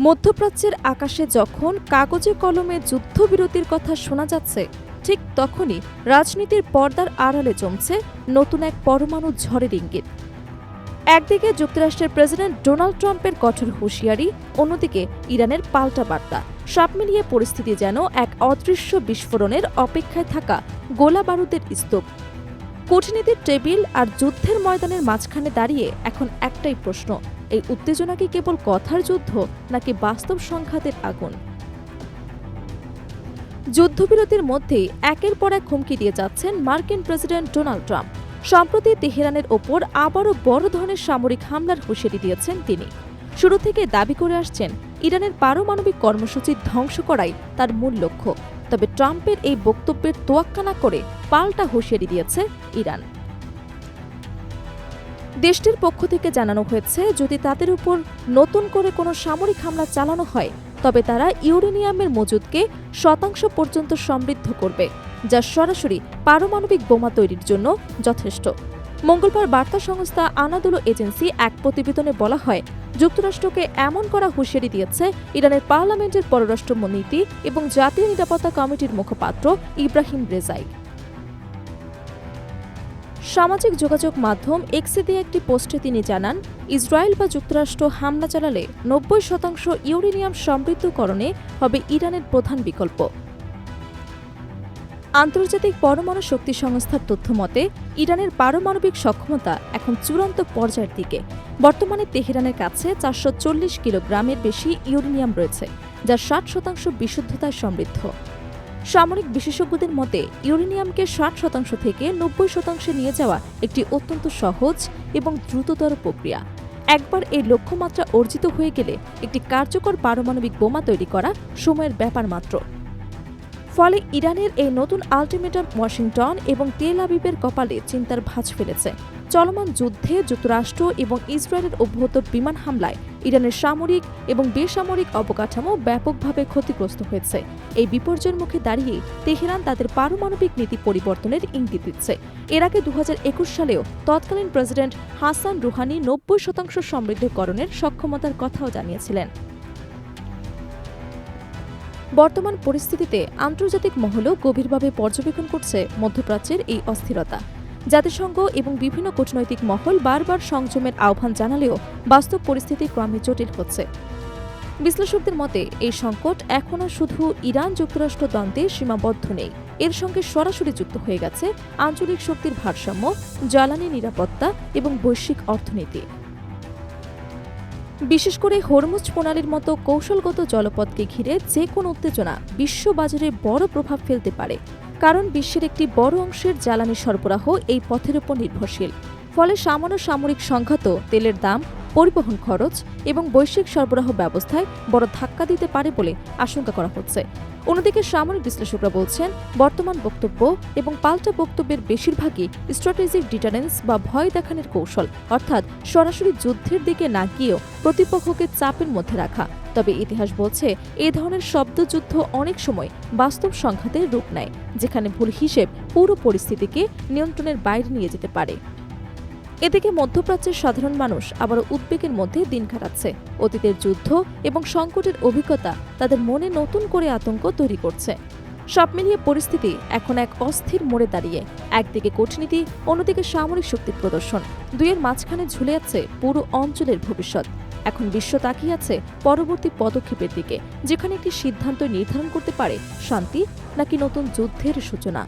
মধ্যপ্রাচ্যের আকাশে যখন কাগজে কলমে যুদ্ধবিরতির কথা শোনা যাচ্ছে, ঠিক তখনই রাজনীতির পর্দার আড়ালে জমছে নতুন এক পরমাণু ঝড়ের ইঙ্গিত। একদিকে যুক্তরাষ্ট্রের প্রেসিডেন্ট ডোনাল্ড ট্রাম্পের কঠোর হুঁশিয়ারি, অন্যদিকে ইরানের পাল্টা বার্তা। সব মিলিয়ে পরিস্থিতি যেন এক অদৃশ্য বিস্ফোরণের অপেক্ষায় থাকা গোলা বারুদের স্তূপ। কূটনীতির টেবিল আর যুদ্ধের ময়দানের মাঝখানে দাঁড়িয়ে এখন একটাই প্রশ্ন, এই উত্তেজনা কি কেবল কথার যুদ্ধ নাকি বাস্তব সংঘাতের আগুন? যুদ্ধবিরতির মধ্যেই একের পর এক হুমকি দিয়ে যাচ্ছেন মার্কিন প্রেসিডেন্ট ডোনাল্ড ট্রাম্প। সম্প্রতি তেহরানের ওপর আবারও বড় ধরনের সামরিক হামলার হুঁশিয়ারি দিয়েছেন তিনি। শুরু থেকে দাবি করে আসছেন ইরানের পারমাণবিক কর্মসূচি ধ্বংস করাই তার মূল লক্ষ্য। তবে ট্রাম্পের এই বক্তব্যের তোয়াক্কা না করে পাল্টা হুঁশিয়ারি দিয়েছে ইরান। দেশটির পক্ষ থেকে জানানো হয়েছে, যদি তাদের উপর নতুন করে কোনো সামরিক হামলা চালানো হয় তবে তারা ইউরেনিয়ামের মজুদকে শতাংশ পর্যন্ত সমৃদ্ধ করবে, যা সরাসরি পারমাণবিক বোমা তৈরির জন্য যথেষ্ট। মঙ্গলবার বার্তা সংস্থা আনাদোলো এজেন্সি এক প্রতিবেদনে বলা হয়, যুক্তরাষ্ট্রকে এমন করা হুঁশিয়ারি দিয়েছে ইরানের পার্লামেন্টের পররাষ্ট্র নীতি এবং জাতীয় নিরাপত্তা কমিটির মুখপাত্র ইব্রাহিম রেজাই। সামাজিক যোগাযোগ মাধ্যম এক্সে দিয়ে একটি পোস্টে তিনি জানান, ইসরায়েল বা যুক্তরাষ্ট্র হামলা চালালে ৯০% ইউরেনিয়াম সমৃদ্ধকরণে হবে ইরানের প্রধান বিকল্প। আন্তর্জাতিক পরমাণু শক্তি সংস্থার তথ্য মতে, ইরানের পারমাণবিক সক্ষমতা এখন চূড়ান্ত পর্যায়ের দিকে। বর্তমানে তেহরানের কাছে ৪৪০ কিলোগ্রামের বেশি ইউরেনিয়াম রয়েছে, যা ৬০% বিশুদ্ধতায় সমৃদ্ধ। সামরিক বিশেষজ্ঞদের মতে, ইউরেনিয়ামকে ৬০% থেকে ৯০% নিয়ে যাওয়া একটি অত্যন্ত সহজ এবং দ্রুততর প্রক্রিয়া। একবার এই লক্ষ্যমাত্রা অর্জিত হয়ে গেলে একটি কার্যকর পারমাণবিক বোমা তৈরি করা সময়ের ব্যাপার মাত্র। ফলে ইরানের এই নতুন আল্টিমেটাম ওয়াশিংটন এবং তেল আবিবের কপালে চিন্তার ভাঁজ ফেলেছে। চলমান যুদ্ধে যুক্তরাষ্ট্র এবং ইসরায়েলের অভ্যন্তর বিমান হামলায় ইরানের সামরিক এবং বেসামরিক অবকাঠামো ব্যাপকভাবে ক্ষতিগ্রস্ত হয়েছে। এই বিপর্যয়ের মুখে দাঁড়িয়ে তেহরান তাদের পারমাণবিক নীতি পরিবর্তনের ইঙ্গিত দিচ্ছে। এর আগে ২০২১ সালেও তৎকালীন প্রেসিডেন্ট হাসান রুহানি ৯০% সমৃদ্ধকরণের সক্ষমতার কথাও জানিয়েছিলেন। বর্তমান পরিস্থিতিতে আন্তর্জাতিক মহলও গভীরভাবে পর্যবেক্ষণ করছে মধ্যপ্রাচ্যের এই অস্থিরতা। জাতিসংঘ এবং বিভিন্ন কূটনৈতিক মহল বারবার সংযমের আহ্বান জানালেও বাস্তব পরিস্থিতি ক্রমে জটিল হচ্ছে। বিশ্লেষকদের মতে, এই সংকট এখনও শুধু ইরান যুক্তরাষ্ট্র দ্বন্দ্বে সীমাবদ্ধ নেই, এর সঙ্গে সরাসরি যুক্ত হয়ে গেছে আঞ্চলিক শক্তির ভারসাম্য, জ্বালানি নিরাপত্তা এবং বৈশ্বিক অর্থনীতি। বিশেষ করে হরমুজ প্রণালীর মতো কৌশলগত জলপথকে ঘিরে যে কোনো উত্তেজনা বিশ্ববাজারে বড় প্রভাব ফেলতে পারে, কারণ বিশ্বের একটি বড় অংশের জ্বালানি সরবরাহ এই পথের উপর নির্ভরশীল। ফলে সামান্য সামরিক সংঘাতও তেলের দাম, পরিবহন খরচ এবং বৈশ্বিক সরবরাহ ব্যবস্থায় বড় ধাক্কা দিতে পারে বলে আশঙ্কা করা হচ্ছে। অন্যদিকে সামরিক বিশ্লেষকরা বলছেন, বর্তমান বক্তব্য এবং পাল্টা বক্তব্যের বেশিরভাগই স্ট্র্যাটেজিক ডিটারেন্স বা ভয় দেখানোর কৌশল, অর্থাৎ সরাসরি যুদ্ধের দিকে না গিয়েও প্রতিপক্ষকে চাপের মধ্যে রাখা। তবে ইতিহাস বলছে, এই ধরনের শব্দযুদ্ধ অনেক সময় বাস্তব সংঘাতের রূপ নেয়, যেখানে ভুল হিসেব পুরো পরিস্থিতিকে নিয়ন্ত্রণের বাইরে নিয়ে যেতে পারে। এদিকে মধ্যপ্রাচ্যের সাধারণ মানুষ আবারও উদ্বেগের মধ্যে দিন কাটাচ্ছে। অতীতের যুদ্ধ এবং সংকটের অভিজ্ঞতা তাদের মনে নতুন করে আতঙ্ক তৈরি করছে। সব মিলিয়ে পরিস্থিতি এখন এক অস্থির মোড়ে দাঁড়িয়ে। একদিকে কূটনীতি, অন্যদিকে সামরিক শক্তির প্রদর্শন, দুইয়ের মাঝখানে ঝুলে আছে পুরো অঞ্চলের ভবিষ্যৎ। এখন বিশ্ব তাকিয়ে আছে পরবর্তী পদক্ষেপের দিকে, যেখানে একটি সিদ্ধান্ত নির্ধারণ করতে পারে শান্তি নাকি নতুন যুদ্ধের সূচনা।